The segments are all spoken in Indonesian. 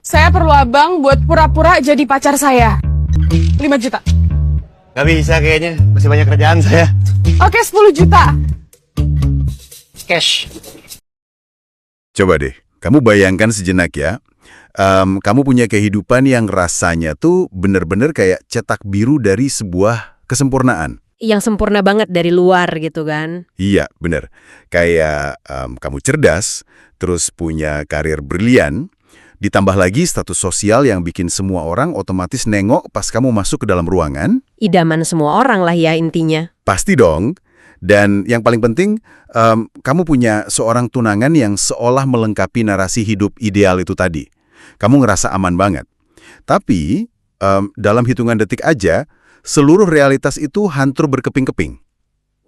Saya perlu abang buat pura-pura jadi pacar saya. 5 juta. Gak bisa kayaknya, masih banyak kerjaan saya. Oke, 10 juta. Cash. Coba deh, kamu bayangkan sejenak ya. Kamu punya kehidupan yang rasanya tuh bener-bener kayak cetak biru dari sebuah kesempurnaan. Yang sempurna banget dari luar gitu kan. Iya, bener. Kayak kamu cerdas, terus punya karir brilian, ditambah lagi status sosial yang bikin semua orang otomatis nengok pas kamu masuk ke dalam ruangan. Idaman semua orang lah ya intinya. Pasti dong. Dan yang paling penting, kamu punya seorang tunangan yang seolah melengkapi narasi hidup ideal itu tadi. Kamu ngerasa aman banget. Tapi, dalam hitungan detik aja, seluruh realitas itu hancur berkeping-keping.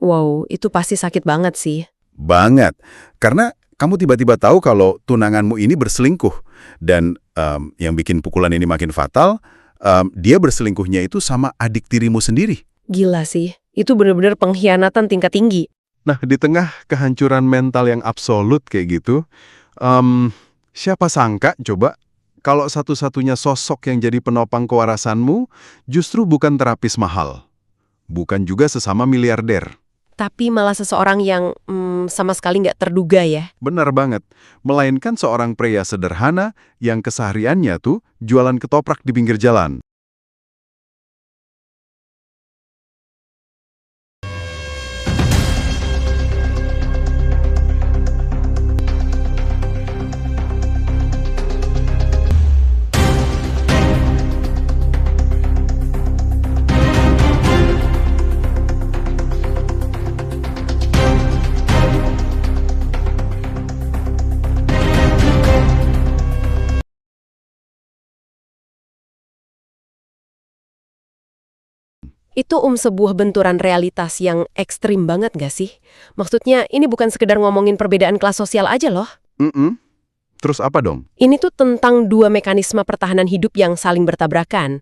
Wow, itu pasti sakit banget sih. Banget. Karena kamu tiba-tiba tahu kalau tunanganmu ini berselingkuh. Dan yang bikin pukulan ini makin fatal, dia berselingkuhnya itu sama adik tirimu sendiri. Gila sih, itu bener-bener pengkhianatan tingkat tinggi. Nah, di tengah kehancuran mental yang absolut kayak gitu, siapa sangka coba kalau satu-satunya sosok yang jadi penopang kewarasanmu justru bukan terapis mahal, bukan juga sesama miliarder. Tapi malah seseorang yang sama sekali nggak terduga ya. Benar banget, melainkan seorang pria sederhana yang kesehariannya tuh jualan ketoprak di pinggir jalan. Itu sebuah benturan realitas yang ekstrim banget gak sih? Maksudnya ini bukan sekedar ngomongin perbedaan kelas sosial aja loh. Terus apa dong? Ini tuh tentang dua mekanisme pertahanan hidup yang saling bertabrakan.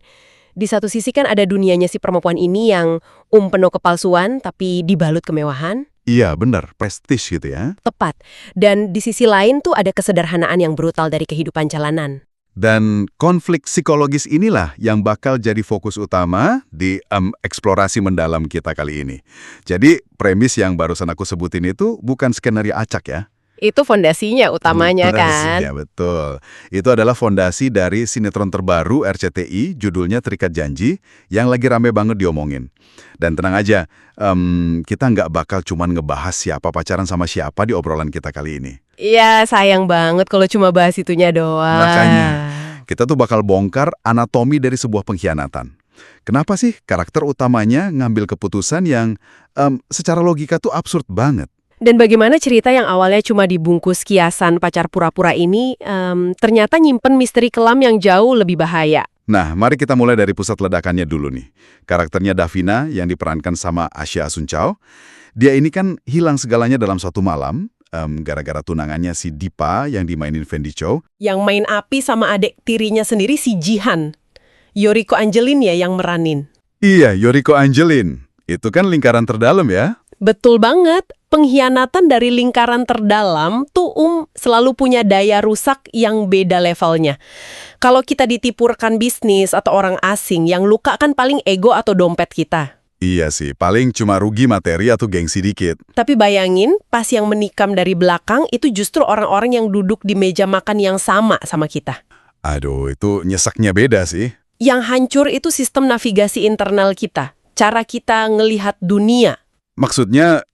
Di satu sisi kan ada dunianya si perempuan ini yang penuh kepalsuan tapi dibalut kemewahan. Iya, benar, prestis gitu ya. Tepat. Dan di sisi lain tuh ada kesederhanaan yang brutal dari kehidupan jalanan. Dan konflik psikologis inilah yang bakal jadi fokus utama di eksplorasi mendalam kita kali ini. Jadi, premis yang barusan aku sebutin itu bukan skenario acak ya. Itu fondasinya utamanya kan? Ya, betul. Itu adalah fondasi dari sinetron terbaru RCTI, judulnya Terikat Janji, yang lagi rame banget diomongin. Dan tenang aja, kita nggak bakal cuman ngebahas siapa pacaran sama siapa di obrolan kita kali ini. Iya, sayang banget kalau cuma bahas itunya doang. Makanya, kita tuh bakal bongkar anatomi dari sebuah pengkhianatan. Kenapa sih karakter utamanya ngambil keputusan yang secara logika tuh absurd banget? Dan bagaimana cerita yang awalnya cuma dibungkus kiasan pacar pura-pura ini ternyata nyimpen misteri kelam yang jauh lebih bahaya. Nah, mari kita mulai dari pusat ledakannya dulu nih. Karakternya Davina yang diperankan sama Asya Asuncao. Dia ini kan hilang segalanya dalam suatu malam, gara-gara tunangannya si Dipa yang dimainin Fendi Chow. Yang main api sama adik tirinya sendiri si Jihan. Yoriko Angelin ya yang meranin. Iya, Yoriko Angelin. Itu kan lingkaran terdalam ya. Betul banget. Pengkhianatan dari lingkaran terdalam tuh selalu punya daya rusak yang beda levelnya. Kalau kita ditipu rekan bisnis atau orang asing, yang luka kan paling ego atau dompet kita. Iya sih, paling cuma rugi materi atau gengsi dikit. Tapi bayangin, pas yang menikam dari belakang itu justru orang-orang yang duduk di meja makan yang sama kita. Aduh, itu nyeseknya beda sih. Yang hancur itu sistem navigasi internal kita. Cara kita ngelihat dunia. Maksudnya,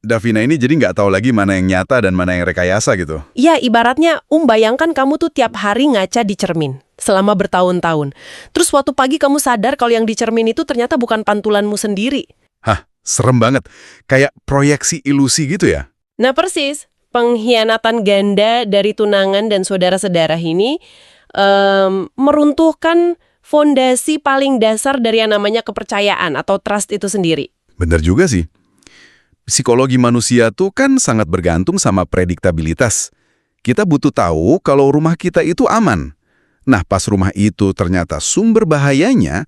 Davina ini jadi nggak tahu lagi mana yang nyata dan mana yang rekayasa gitu. Ya, ibaratnya bayangkan kamu tuh tiap hari ngaca di cermin selama bertahun-tahun. Terus waktu pagi kamu sadar kalau yang di cermin itu ternyata bukan pantulanmu sendiri. Hah, serem banget. Kayak proyeksi ilusi gitu ya? Nah persis, pengkhianatan ganda dari tunangan dan saudara-saudara ini meruntuhkan fondasi paling dasar dari yang namanya kepercayaan atau trust itu sendiri. Bener juga sih. Psikologi manusia tuh kan sangat bergantung sama prediktabilitas. Kita butuh tahu kalau rumah kita itu aman. Nah, pas rumah itu ternyata sumber bahayanya,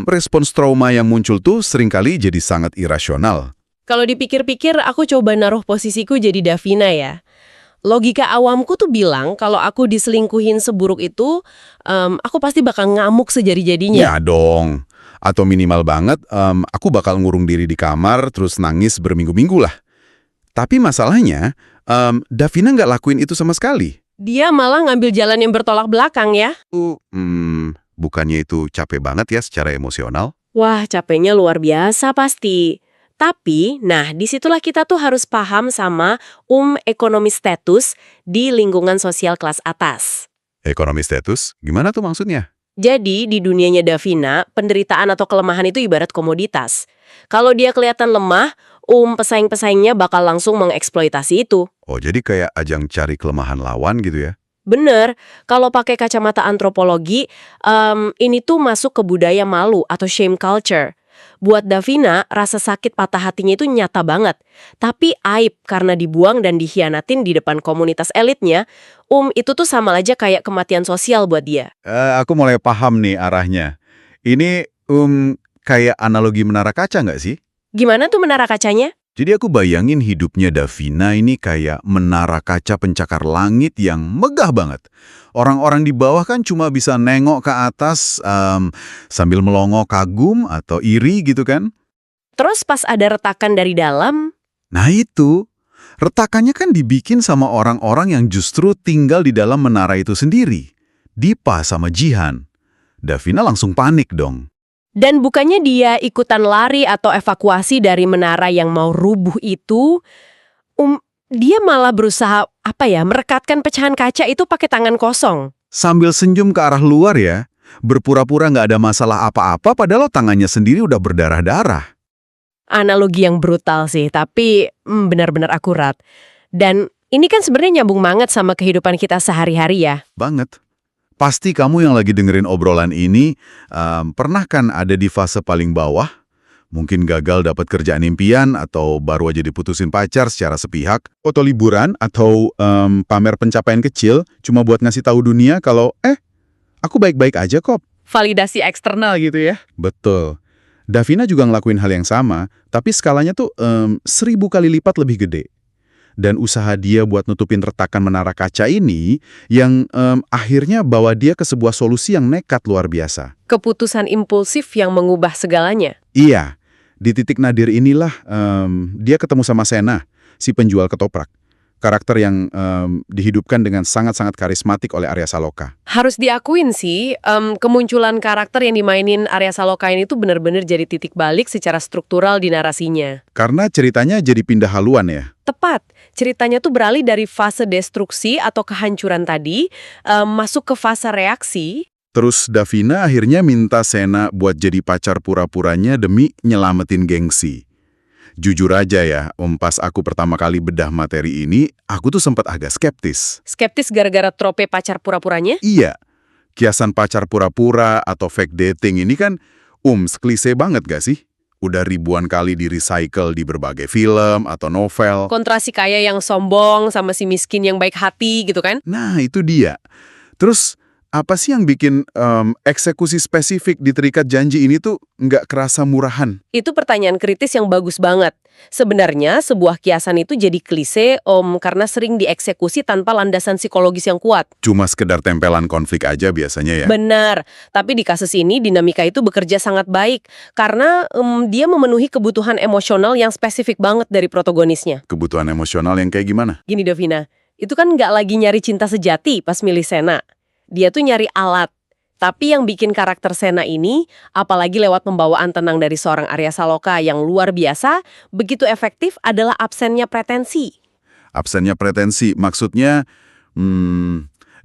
respons trauma yang muncul tuh seringkali jadi sangat irasional. Kalau dipikir-pikir, aku coba naruh posisiku jadi Davina ya. Logika awamku tuh bilang kalau aku diselingkuhin seburuk itu, aku pasti bakal ngamuk sejadi-jadinya. Ya dong. Atau minimal banget, aku bakal ngurung diri di kamar terus nangis berminggu-minggu lah. Tapi masalahnya, Davina nggak lakuin itu sama sekali. Dia malah ngambil jalan yang bertolak belakang ya. Bukannya itu capek banget ya secara emosional? Wah, capeknya luar biasa pasti. Tapi, nah disitulah kita tuh harus paham sama ekonomi status di lingkungan sosial kelas atas. Ekonomi status? Gimana tuh maksudnya? Jadi, di dunianya Davina, penderitaan atau kelemahan itu ibarat komoditas. Kalau dia kelihatan lemah, pesaing-pesaingnya bakal langsung mengeksploitasi itu. Oh, jadi kayak ajang cari kelemahan lawan gitu ya? Bener, kalau pakai kacamata antropologi, ini tuh masuk ke budaya malu atau shame culture. Buat Davina, rasa sakit patah hatinya itu nyata banget. Tapi aib karena dibuang dan dikhianatin di depan komunitas elitnya, itu tuh sama aja kayak kematian sosial buat dia. Aku mulai paham nih arahnya. Ini kayak analogi menara kaca nggak sih? Gimana tuh menara kacanya? Jadi aku bayangin hidupnya Davina ini kayak menara kaca pencakar langit yang megah banget. Orang-orang di bawah kan cuma bisa nengok ke atas sambil melongo kagum atau iri gitu kan. Terus pas ada retakan dari dalam, Nah itu, retakannya kan dibikin sama orang-orang yang justru tinggal di dalam menara itu sendiri. Dipa sama Jihan. Davina langsung panik dong. dan bukannya dia ikutan lari atau evakuasi dari menara yang mau rubuh itu, dia malah berusaha merekatkan pecahan kaca itu pakai tangan kosong. Sambil senyum ke arah luar ya, berpura-pura nggak ada masalah apa-apa padahal tangannya sendiri udah berdarah-darah. Analogi yang brutal sih, tapi benar-benar akurat. Dan ini kan sebenarnya nyambung banget sama kehidupan kita sehari-hari ya. Banget. Pasti kamu yang lagi dengerin obrolan ini pernah kan ada di fase paling bawah? Mungkin gagal dapat kerjaan impian atau baru aja diputusin pacar secara sepihak, atau liburan atau pamer pencapaian kecil cuma buat ngasih tahu dunia kalau aku baik-baik aja kok. Validasi eksternal gitu ya. Betul. Davina juga ngelakuin hal yang sama, tapi skalanya tuh 1000 kali lipat lebih gede. Dan usaha dia buat nutupin retakan menara kaca ini yang akhirnya bawa dia ke sebuah solusi yang nekat luar biasa. Keputusan impulsif yang mengubah segalanya. Iya, di titik nadir inilah dia ketemu sama Sena, si penjual ketoprak. Karakter yang dihidupkan dengan sangat-sangat karismatik oleh Arya Saloka. Harus diakuin sih, kemunculan karakter yang dimainin Arya Saloka ini tuh benar-benar jadi titik balik secara struktural di narasinya. Karena ceritanya jadi pindah haluan ya. Tepat, ceritanya tuh beralih dari fase destruksi atau kehancuran tadi, masuk ke fase reaksi. Terus Davina akhirnya minta Sena buat jadi pacar pura-puranya demi nyelamatin gengsi. Jujur aja ya, pas aku pertama kali bedah materi ini, aku tuh sempat agak skeptis. Skeptis gara-gara trope pacar pura-puranya? Iya, kiasan pacar pura-pura atau fake dating ini kan klise banget gak sih? Udah ribuan kali di-recycle di berbagai film atau novel. Kontra si kaya yang sombong sama si miskin yang baik hati gitu kan? Nah, itu dia. Terus, apa sih yang bikin eksekusi spesifik di terikat janji ini tuh nggak kerasa murahan? Itu pertanyaan kritis yang bagus banget. Sebenarnya sebuah kiasan itu jadi klise karena sering dieksekusi tanpa landasan psikologis yang kuat. Cuma sekedar tempelan konflik aja biasanya ya? Benar, tapi di kasus ini dinamika itu bekerja sangat baik karena dia memenuhi kebutuhan emosional yang spesifik banget dari protagonisnya. Kebutuhan emosional yang kayak gimana? Gini Davina, itu kan nggak lagi nyari cinta sejati pas milih Sena. Dia tuh nyari alat. Tapi yang bikin karakter Sena ini, apalagi lewat pembawaan tenang dari seorang Arya Saloka yang luar biasa, begitu efektif adalah absennya pretensi. Absennya pretensi, maksudnya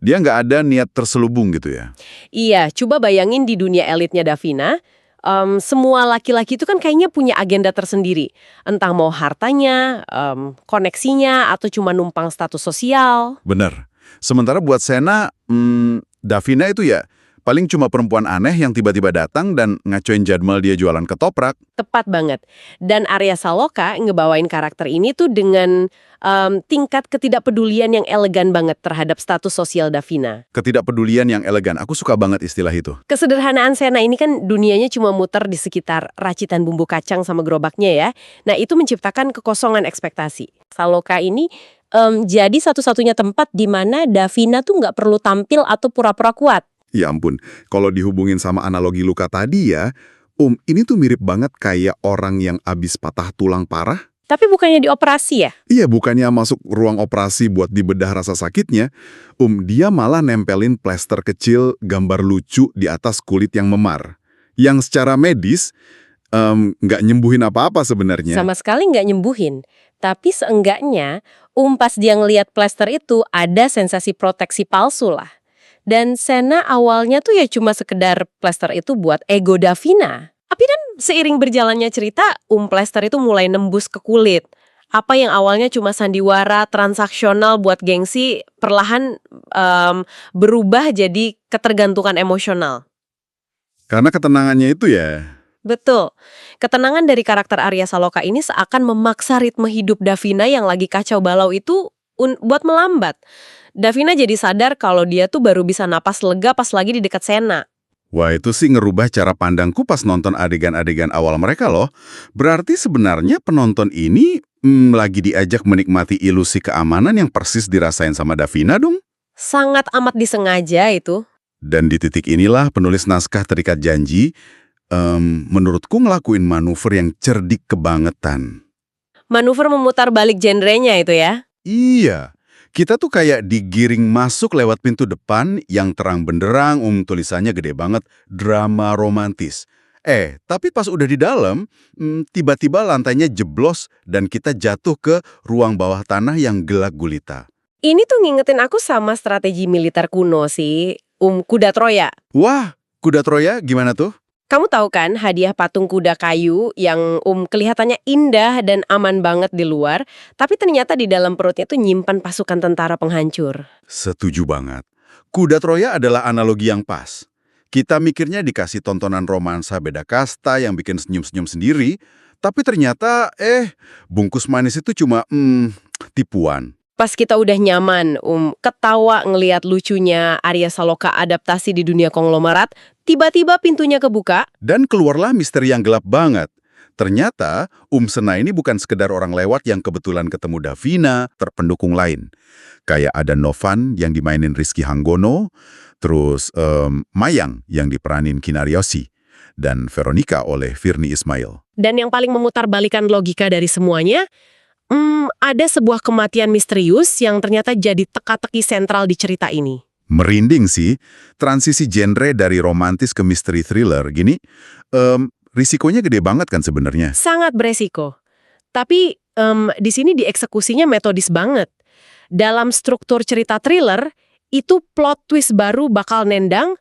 dia nggak ada niat terselubung gitu ya? Iya, coba bayangin di dunia elitnya Davina, semua laki-laki itu kan kayaknya punya agenda tersendiri. Entah mau hartanya, koneksinya, atau cuma numpang status sosial. Bener. Sementara buat Sena, Davina itu ya paling cuma perempuan aneh yang tiba-tiba datang dan ngacoin jadwal dia jualan ketoprak. Tepat banget. Dan Arya Saloka ngebawain karakter ini tuh dengan tingkat ketidakpedulian yang elegan banget terhadap status sosial Davina. Ketidakpedulian yang elegan, aku suka banget istilah itu. Kesederhanaan Sena ini kan dunianya cuma muter di sekitar racitan bumbu kacang sama gerobaknya ya. Nah itu menciptakan kekosongan ekspektasi. Saloka ini Jadi satu-satunya tempat di mana Davina tuh nggak perlu tampil atau pura-pura kuat. Ya ampun, kalau dihubungin sama analogi luka tadi ya, ini tuh mirip banget kayak orang yang abis patah tulang parah. Tapi bukannya dioperasi ya? Iya, bukannya masuk ruang operasi buat dibedah rasa sakitnya, dia malah nempelin plester kecil gambar lucu di atas kulit yang memar. Yang secara medis, nggak nyembuhin apa-apa sebenarnya. Sama sekali nggak nyembuhin. Tapi seenggaknya, pas dia ngelihat plester itu, ada sensasi proteksi palsu lah. Dan Sena awalnya tuh ya cuma sekedar plester itu buat ego Davina. Tapi kan seiring berjalannya cerita, plester itu mulai nembus ke kulit. Apa yang awalnya cuma sandiwara transaksional buat gengsi, perlahan berubah jadi ketergantungan emosional. Karena ketenangannya itu ya. Betul. Ketenangan dari karakter Arya Saloka ini seakan memaksa ritme hidup Davina yang lagi kacau balau itu buat melambat. Davina jadi sadar kalau dia tuh baru bisa napas lega pas lagi di dekat Sena. Wah, itu sih ngerubah cara pandangku pas nonton adegan-adegan awal mereka loh. Berarti sebenarnya penonton ini lagi diajak menikmati ilusi keamanan yang persis dirasain sama Davina dong. Sangat amat disengaja itu. Dan di titik inilah penulis naskah terikat janji, menurutku ngelakuin manuver yang cerdik kebangetan. Manuver memutar balik genrenya itu ya? Iya. Kita tuh kayak digiring masuk lewat pintu depan yang terang benderang, tulisannya gede banget, drama romantis. Tapi pas udah di dalam, tiba-tiba lantainya jeblos dan kita jatuh ke ruang bawah tanah yang gelap gulita. Ini tuh ngingetin aku sama strategi militer kuno sih, kuda Troya. Wah, kuda Troya gimana tuh? Kamu tahu kan hadiah patung kuda kayu yang kelihatannya indah dan aman banget di luar, tapi ternyata di dalam perutnya tuh nyimpan pasukan tentara penghancur. Setuju banget. Kuda Troya adalah analogi yang pas. Kita mikirnya dikasih tontonan romansa beda kasta yang bikin senyum-senyum sendiri, tapi ternyata bungkus manis itu cuma tipuan. Pas kita udah nyaman, ketawa ngelihat lucunya Arya Saloka adaptasi di dunia konglomerat, tiba-tiba pintunya kebuka. Dan keluarlah misteri yang gelap banget. Ternyata, Sena ini bukan sekedar orang lewat yang kebetulan ketemu Davina, terpendukung lain. Kayak ada Novan yang dimainin Rizky Hanggono, terus Mayang yang diperanin Kinaryosi, dan Veronica oleh Virnie Ismail. Dan yang paling memutarbalikkan logika dari semuanya, ada sebuah kematian misterius yang ternyata jadi teka-teki sentral di cerita ini. Merinding sih, transisi genre dari romantis ke misteri thriller, gini, risikonya gede banget kan sebenarnya. Sangat beresiko. Tapi di sini dieksekusinya metodis banget. Dalam struktur cerita thriller, itu plot twist baru bakal nendang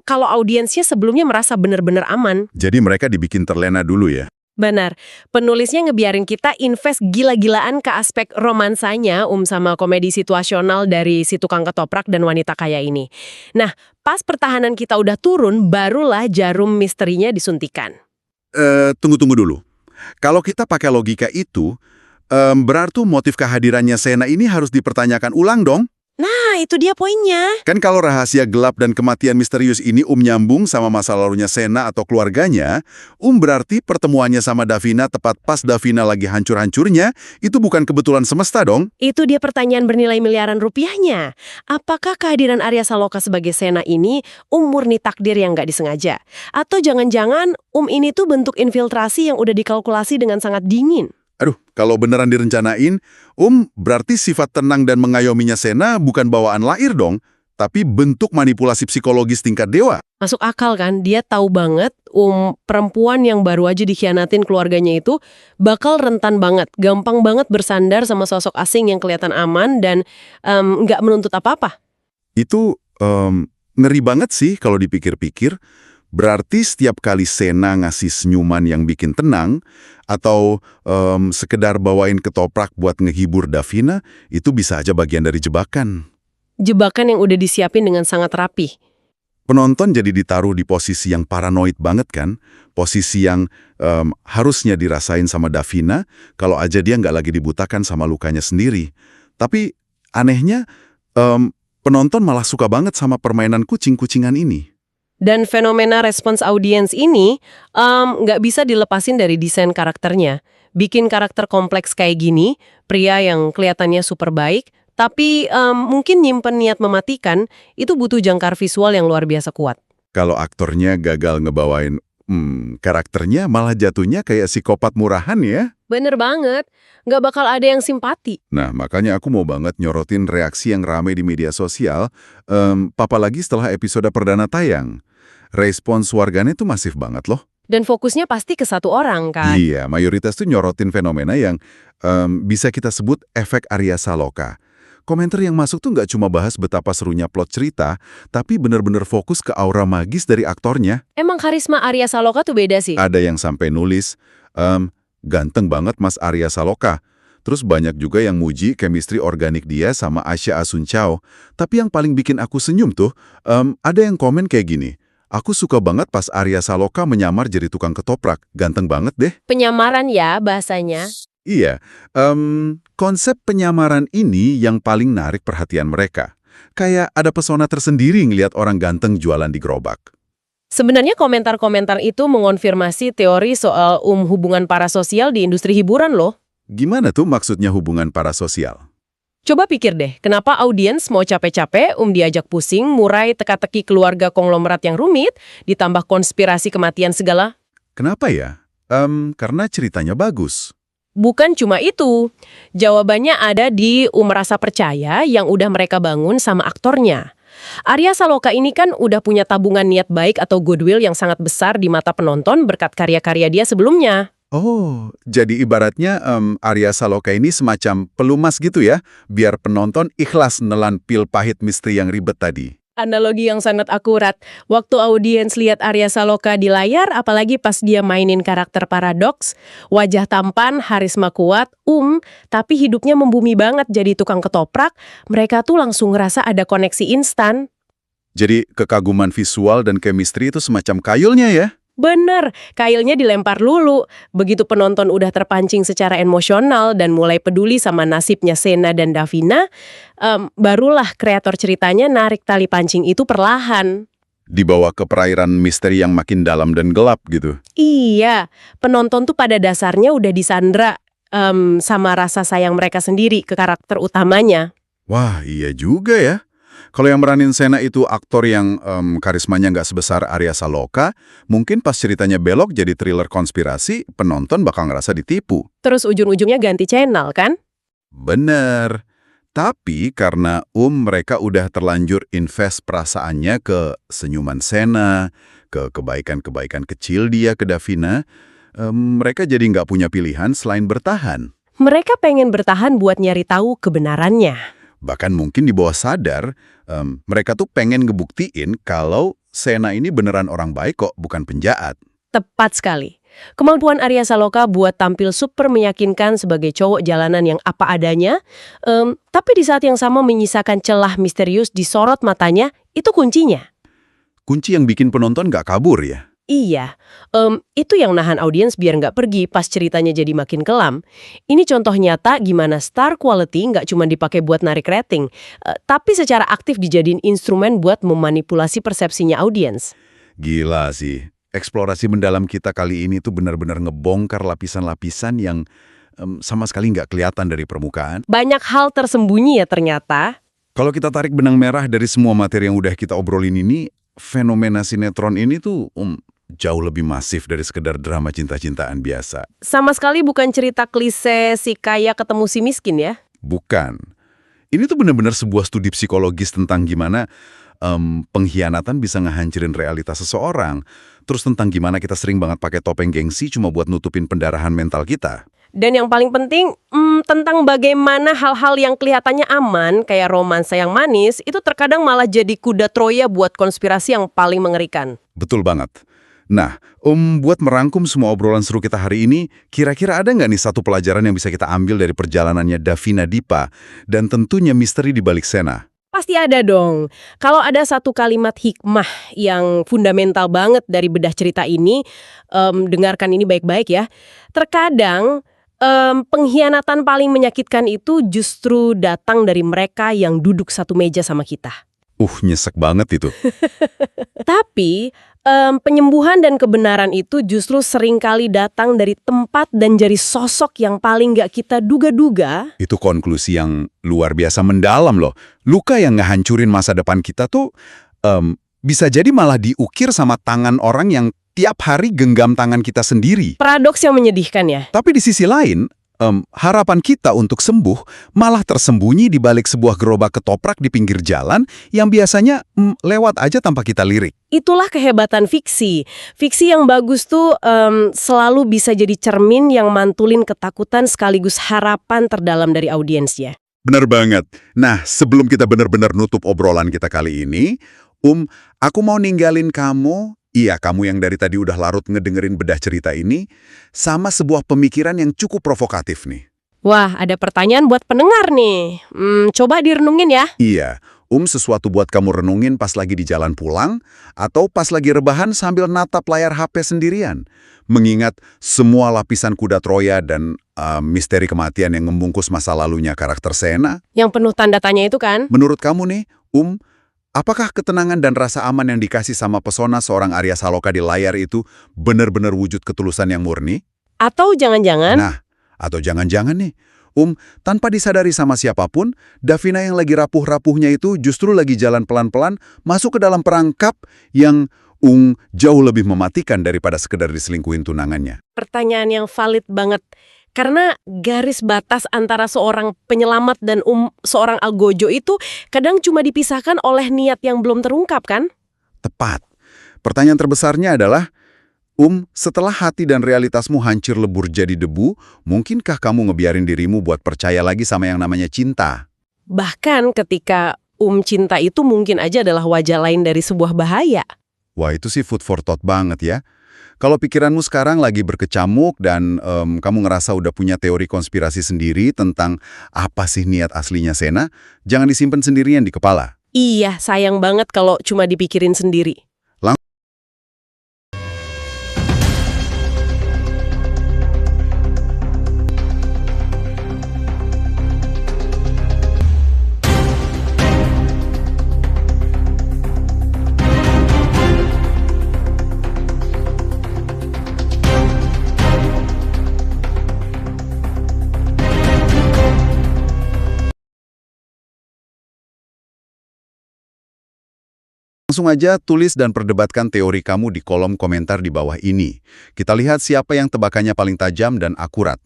kalau audiensnya sebelumnya merasa benar-benar aman. Jadi mereka dibikin terlena dulu ya? Benar. Penulisnya ngebiarin kita invest gila-gilaan ke aspek romansanya sama komedi situasional dari si tukang ketoprak dan wanita kaya ini. Nah, pas pertahanan kita udah turun, barulah jarum misterinya disuntikan. Tunggu dulu. Kalau kita pakai logika itu, berarti motif kehadirannya Sena ini harus dipertanyakan ulang dong? Nah, itu dia poinnya. Kan kalau rahasia gelap dan kematian misterius ini nyambung sama masa lalunya Sena atau keluarganya, berarti pertemuannya sama Davina tepat pas Davina lagi hancur-hancurnya, itu bukan kebetulan semesta dong? Itu dia pertanyaan bernilai miliaran rupiahnya. Apakah kehadiran Arya Saloka sebagai Sena ini murni takdir yang nggak disengaja? Atau jangan-jangan ini tuh bentuk infiltrasi yang udah dikalkulasi dengan sangat dingin? Aduh, kalau beneran direncanain, berarti sifat tenang dan mengayominya Sena bukan bawaan lahir dong, tapi bentuk manipulasi psikologis tingkat dewa. Masuk akal kan, dia tahu banget perempuan yang baru aja dikhianatin keluarganya itu bakal rentan banget, gampang banget bersandar sama sosok asing yang kelihatan aman dan nggak menuntut apa-apa. Itu ngeri banget sih kalau dipikir-pikir. Berarti setiap kali Sena ngasih senyuman yang bikin tenang, atau sekedar bawain ketoprak buat ngehibur Davina, itu bisa aja bagian dari jebakan. Jebakan yang udah disiapin dengan sangat rapi. Penonton jadi ditaruh di posisi yang paranoid banget kan? Posisi yang harusnya dirasain sama Davina, kalau aja dia nggak lagi dibutakan sama lukanya sendiri. Tapi anehnya, penonton malah suka banget sama permainan kucing-kucingan ini. Dan fenomena respons audiens ini nggak bisa dilepasin dari desain karakternya. bikin karakter kompleks kayak gini, pria yang kelihatannya super baik, tapi mungkin nyimpen niat mematikan, itu butuh jangkar visual yang luar biasa kuat. Kalau aktornya gagal ngebawain karakternya malah jatuhnya kayak psikopat murahan ya. Bener banget, nggak bakal ada yang simpati. Nah, makanya aku mau banget nyorotin reaksi yang rame di media sosial, apalagi setelah episode perdana tayang. Respons warganet tuh masif banget loh. Dan fokusnya pasti ke satu orang, kan? Iya, mayoritas tuh nyorotin fenomena yang bisa kita sebut efek Arya Saloka. Komentar yang masuk tuh nggak cuma bahas betapa serunya plot cerita, tapi bener-bener fokus ke aura magis dari aktornya. Emang karisma Arya Saloka tuh beda sih. Ada yang sampai nulis, ganteng banget Mas Arya Saloka. Terus banyak juga yang muji chemistry organik dia sama Asya Asuncao. Tapi yang paling bikin aku senyum tuh, ada yang komen kayak gini, aku suka banget pas Arya Saloka menyamar jadi tukang ketoprak. Ganteng banget deh. Penyamaran ya bahasanya. Iya, konsep penyamaran ini yang paling narik perhatian mereka. Kayak ada pesona tersendiri ngelihat orang ganteng jualan di gerobak. Sebenarnya komentar-komentar itu mengonfirmasi teori soal hubungan parasosial di industri hiburan loh. Gimana tuh maksudnya hubungan parasosial? Coba pikir deh, kenapa audiens mau capek-capek diajak pusing, murai teka-teki keluarga konglomerat yang rumit, ditambah konspirasi kematian segala? Kenapa ya? Karena ceritanya bagus. Bukan cuma itu. Jawabannya ada di rasa percaya yang udah mereka bangun sama aktornya. Arya Saloka ini kan udah punya tabungan niat baik atau goodwill yang sangat besar di mata penonton berkat karya-karya dia sebelumnya. Oh, jadi ibaratnya Arya Saloka ini semacam pelumas gitu ya, biar penonton ikhlas nelan pil pahit misteri yang ribet tadi. Analogi yang sangat akurat. Waktu audiens lihat Arya Saloka di layar, apalagi pas dia mainin karakter paradoks, wajah tampan, harisma kuat, tapi hidupnya membumi banget jadi tukang ketoprak, mereka tuh langsung ngerasa ada koneksi instan. Jadi kekaguman visual dan chemistry itu semacam kayulnya ya? Bener, kailnya dilempar lulu. Begitu penonton udah terpancing secara emosional dan mulai peduli sama nasibnya Sena dan Davina, barulah kreator ceritanya narik tali pancing itu perlahan. Dibawa ke perairan misteri yang makin dalam dan gelap gitu. Iya, penonton tuh pada dasarnya udah disandra sama rasa sayang mereka sendiri ke karakter utamanya. Wah, iya juga ya. Kalau yang meranin Sena itu aktor yang karismanya nggak sebesar Arya Saloka, mungkin pas ceritanya belok jadi thriller konspirasi, penonton bakal ngerasa ditipu. Terus ujung-ujungnya ganti channel, kan? Bener. Tapi karena mereka udah terlanjur invest perasaannya ke senyuman Sena, ke kebaikan-kebaikan kecil dia ke Davina, mereka jadi nggak punya pilihan selain bertahan. Mereka pengen bertahan buat nyari tahu kebenarannya. Bahkan mungkin di bawah sadar, mereka tuh pengen ngebuktiin kalau Sena ini beneran orang baik kok, bukan penjahat. Tepat sekali. Kemampuan Arya Saloka buat tampil super meyakinkan sebagai cowok jalanan yang apa adanya, tapi di saat yang sama menyisakan celah misterius di sorot matanya, itu kuncinya. Kunci yang bikin penonton nggak kabur ya? Iya, itu yang nahan audiens biar nggak pergi pas ceritanya jadi makin kelam. Ini contoh nyata gimana star quality nggak cuma dipakai buat narik rating, tapi secara aktif dijadiin instrumen buat memanipulasi persepsinya audiens. Gila sih. Eksplorasi mendalam kita kali ini tuh benar-benar ngebongkar lapisan-lapisan yang sama sekali nggak kelihatan dari permukaan. Banyak hal tersembunyi ya ternyata. Kalau kita tarik benang merah dari semua materi yang udah kita obrolin ini, fenomena sinetron ini tuh jauh lebih masif dari sekedar drama cinta-cintaan biasa. Sama sekali bukan cerita klise si kaya ketemu si miskin ya. Bukan. Ini tuh benar-benar sebuah studi psikologis tentang gimana pengkhianatan bisa ngehancurin realitas seseorang. Terus tentang gimana kita sering banget pakai topeng gengsi cuma buat nutupin pendarahan mental kita. Dan yang paling penting, tentang bagaimana hal-hal yang kelihatannya aman, kayak romansa yang manis, itu terkadang malah jadi kuda Troya buat konspirasi yang paling mengerikan. Betul banget. Nah, buat merangkum semua obrolan seru kita hari ini, kira-kira ada nggak nih satu pelajaran yang bisa kita ambil dari perjalanannya Davina Dipa dan tentunya misteri di balik Sena? Pasti ada dong. Kalau ada satu kalimat hikmah yang fundamental banget dari bedah cerita ini, dengarkan ini baik-baik ya. Terkadang pengkhianatan paling menyakitkan itu justru datang dari mereka yang duduk satu meja sama kita. Nyesek banget itu. Tapi penyembuhan dan kebenaran itu justru seringkali datang dari tempat dan dari sosok yang paling nggak kita duga-duga. Itu konklusi yang luar biasa mendalam loh. Luka yang ngehancurin masa depan kita tuh bisa jadi malah diukir sama tangan orang yang tiap hari genggam tangan kita sendiri. Paradoks yang menyedihkan ya. Tapi di sisi lain, harapan kita untuk sembuh malah tersembunyi di balik sebuah gerobak ketoprak di pinggir jalan yang biasanya lewat aja tanpa kita lirik. Itulah kehebatan fiksi. Fiksi yang bagus tuh selalu bisa jadi cermin yang mantulin ketakutan sekaligus harapan terdalam dari audiensnya. Benar banget. Nah, sebelum kita benar-benar nutup obrolan kita kali ini, aku mau ninggalin kamu, iya kamu yang dari tadi udah larut ngedengerin bedah cerita ini, sama sebuah pemikiran yang cukup provokatif nih. Wah, ada pertanyaan buat pendengar nih. Coba direnungin ya. Iya, sesuatu buat kamu renungin pas lagi di jalan pulang, atau pas lagi rebahan sambil natap layar HP sendirian. Mengingat semua lapisan kuda Troya dan misteri kematian yang membungkus masa lalunya karakter Sena. Yang penuh tanda tanya itu kan? Menurut kamu nih, apakah ketenangan dan rasa aman yang dikasih sama pesona seorang Arya Saloka di layar itu benar-benar wujud ketulusan yang murni? Atau jangan-jangan? Nah, atau jangan-jangan nih, tanpa disadari sama siapapun, Davina yang lagi rapuh-rapuhnya itu justru lagi jalan pelan-pelan masuk ke dalam perangkap yang jauh lebih mematikan daripada sekedar diselingkuhin tunangannya. Pertanyaan yang valid banget. Karena garis batas antara seorang penyelamat dan seorang algojo itu kadang cuma dipisahkan oleh niat yang belum terungkap kan? Tepat. Pertanyaan terbesarnya adalah, setelah hati dan realitasmu hancur lebur jadi debu, mungkinkah kamu ngebiarin dirimu buat percaya lagi sama yang namanya cinta? Bahkan ketika cinta itu mungkin aja adalah wajah lain dari sebuah bahaya. Wah, itu sih food for thought banget ya. Kalau pikiranmu sekarang lagi berkecamuk dan kamu ngerasa udah punya teori konspirasi sendiri tentang apa sih niat aslinya Sena, jangan disimpan sendirian di kepala. Iya, sayang banget kalau cuma dipikirin sendiri. Langsung aja tulis dan perdebatkan teori kamu di kolom komentar di bawah ini. Kita lihat siapa yang tebakannya paling tajam dan akurat.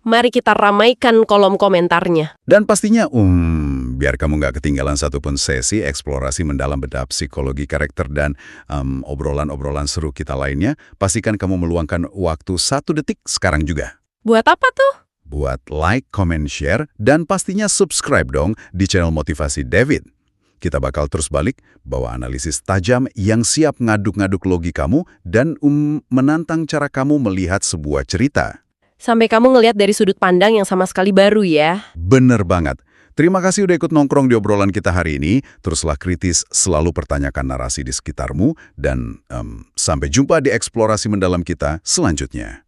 Mari kita ramaikan kolom komentarnya. Dan pastinya, biar kamu nggak ketinggalan satupun sesi eksplorasi mendalam bedah psikologi karakter dan obrolan-obrolan seru kita lainnya, pastikan kamu meluangkan waktu 1 detik sekarang juga. Buat apa tuh? Buat like, comment, share, dan pastinya subscribe dong di channel Motivasi David. Kita bakal terus balik, bawa analisis tajam yang siap ngaduk-ngaduk logikamu dan menantang cara kamu melihat sebuah cerita. Sampai kamu ngelihat dari sudut pandang yang sama sekali baru ya. Bener banget. Terima kasih udah ikut nongkrong di obrolan kita hari ini. Teruslah kritis, selalu pertanyakan narasi di sekitarmu, dan sampai jumpa di eksplorasi mendalam kita selanjutnya.